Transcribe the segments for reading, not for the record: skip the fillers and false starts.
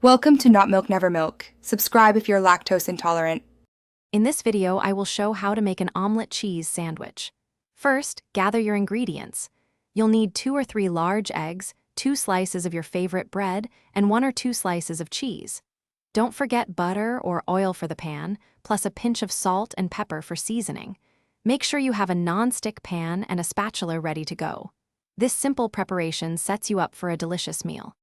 Welcome to Not Milk Never Milk. Subscribe if you're lactose intolerant. In this video, I will show how to make an omelet cheese sandwich. First, gather your ingredients. You'll need 2 or 3 large eggs, 2 slices of your favorite bread, and 1 or 2 slices of cheese. Don't forget butter or oil for the pan, plus a pinch of salt and pepper for seasoning. Make sure you have a non-stick pan and a spatula ready to go. This simple preparation sets you up for a delicious meal.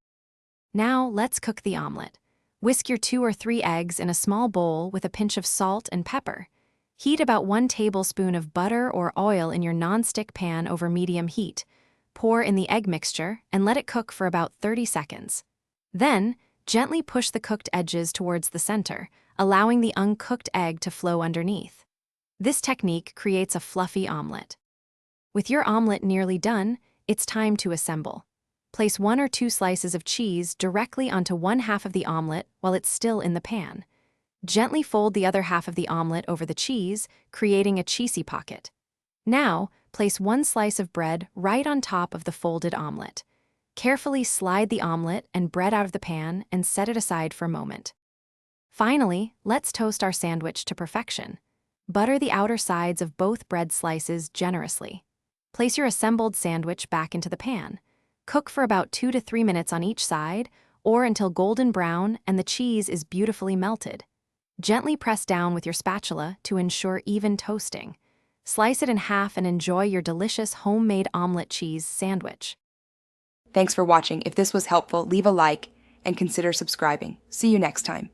Now, let's cook the omelet. Whisk your 2 or 3 eggs in a small bowl with a pinch of salt and pepper. Heat about 1 tablespoon of butter or oil in your non-stick pan over medium heat. Pour in the egg mixture and let it cook for about 30 seconds. Then, gently push the cooked edges towards the center, allowing the uncooked egg to flow underneath. This technique creates a fluffy omelet. With your omelet nearly done, it's time to assemble. Place 1 or 2 slices of cheese directly onto one half of the omelet while it's still in the pan. Gently fold the other half of the omelet over the cheese, creating a cheesy pocket. Now, place 1 slice of bread right on top of the folded omelet. Carefully slide the omelet and bread out of the pan and set it aside for a moment. Finally, let's toast our sandwich to perfection. Butter the outer sides of both bread slices generously. Place your assembled sandwich back into the pan. Cook for about 2 to 3 minutes on each side, or until golden brown and the cheese is beautifully melted. Gently press down with your spatula to ensure even toasting. Slice it in half and enjoy your delicious homemade omelet cheese sandwich. Thanks for watching. If this was helpful, leave a like and consider subscribing. See you next time.